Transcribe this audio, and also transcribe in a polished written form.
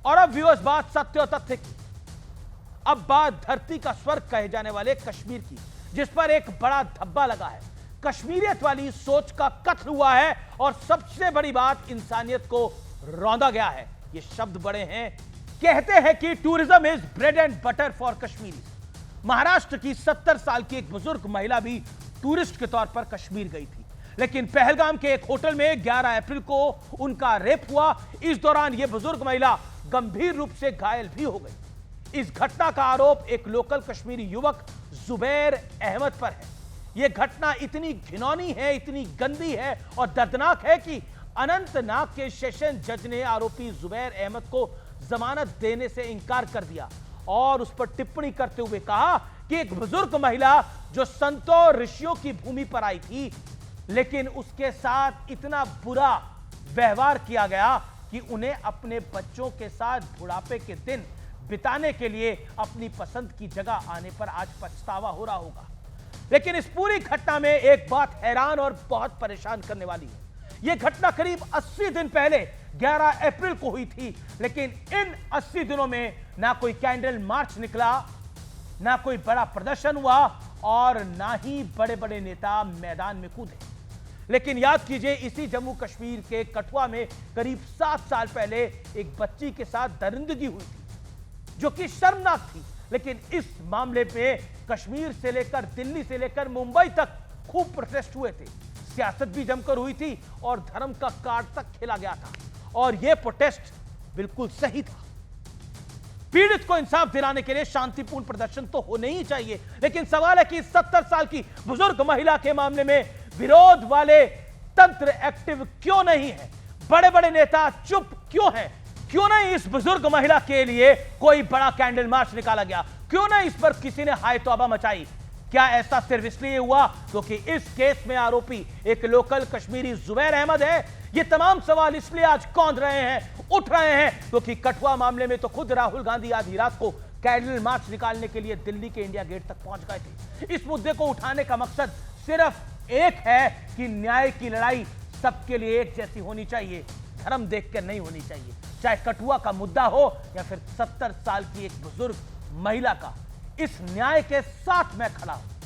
और अब व्यूअर्स, बात सत्य और तथ्य की। अब बात धरती का स्वर्ग कहे जाने वाले कश्मीर की, जिस पर एक बड़ा धब्बा लगा है। कश्मीरियत वाली सोच का कत्ल हुआ है और सबसे बड़ी बात, इंसानियत को रौंदा गया है। ये शब्द बड़े हैं। कहते हैं कि tourism is bread and butter for Kashmiri. Maharashtra की 70 साल की एक बुजुर्ग महिला भी टूरिस्ट के तौर पर कश्मीर गई थी, लेकिन पहलगाम के एक होटल में 11 अप्रैल को उनका रेप हुआ। इस दौरान यह बुजुर्ग महिला गंभीर रूप से घायल भी हो गई। इस घटना का आरोप एक लोकल कश्मीरी युवक जुबैर अहमद पर है। यह घटना इतनी घिनौनी है, इतनी गंदी है और दर्दनाक है कि अनंतनाग के सेशन जज ने आरोपी जुबैर अहमद को जमानत देने से इंकार कर दिया और उस पर टिप्पणी करते हुए कहा कि एक बुजुर्ग महिला जो संतों और ऋषियों की भूमि पर आई थी, लेकिन उसके साथ इतना बुरा व्यवहार किया गया कि उन्हें अपने बच्चों के साथ बुढ़ापे के दिन बिताने के लिए अपनी पसंद की जगह आने पर आज पछतावा हो रहा होगा। लेकिन इस पूरी घटना में एक बात हैरान और बहुत परेशान करने वाली है। यह घटना करीब 80 दिन पहले 11 अप्रैल को हुई थी, लेकिन इन 80 दिनों में ना कोई कैंडल मार्च निकला, ना कोई बड़ा प्रदर्शन हुआ और ना ही बड़े बड़े नेता मैदान में कूदे। लेकिन याद कीजिए, इसी जम्मू कश्मीर के कठुआ में करीब 7 साल पहले एक बच्ची के साथ दरिंदगी हुई थी, जो कि शर्मनाक थी। लेकिन इस मामले में कश्मीर से लेकर दिल्ली से लेकर मुंबई तक खूब प्रोटेस्ट हुए थे, सियासत भी जमकर हुई थी और धर्म का कार्ड तक खेला गया था। और यह प्रोटेस्ट बिल्कुल सही था। पीड़ित को इंसाफ दिलाने के लिए शांतिपूर्ण प्रदर्शन तो होने ही चाहिए, लेकिन सवाल है कि 70 साल की बुजुर्ग महिला के मामले में विरोध वाले तंत्र एक्टिव क्यों नहीं है? बड़े बड़े नेता चुप क्यों हैं? क्यों नहीं इस बुजुर्ग महिला के लिए कोई बड़ा कैंडल मार्च निकाला गया? क्यों नहीं इस पर किसी ने हाय तौबा मचाई? क्या ऐसा सिर्फ इसलिए हुआ क्योंकि इस केस में आरोपी एक लोकल कश्मीरी जुबैर अहमद है? ये तमाम सवाल इसलिए आज कौंध रहे हैं, उठ रहे हैं, क्योंकि कठुआ मामले में तो खुद राहुल गांधी आधी रात को कैंडल मार्च निकालने के लिए दिल्ली के इंडिया गेट तक पहुंच गए थे। इस मुद्दे को उठाने का मकसद सिर्फ एक है कि न्याय की लड़ाई सबके लिए एक जैसी होनी चाहिए, धर्म देखकर नहीं होनी चाहिए। चाहे कठुआ का मुद्दा हो या फिर 70 साल की एक बुजुर्ग महिला का, इस न्याय के साथ मैं खड़ा हूं।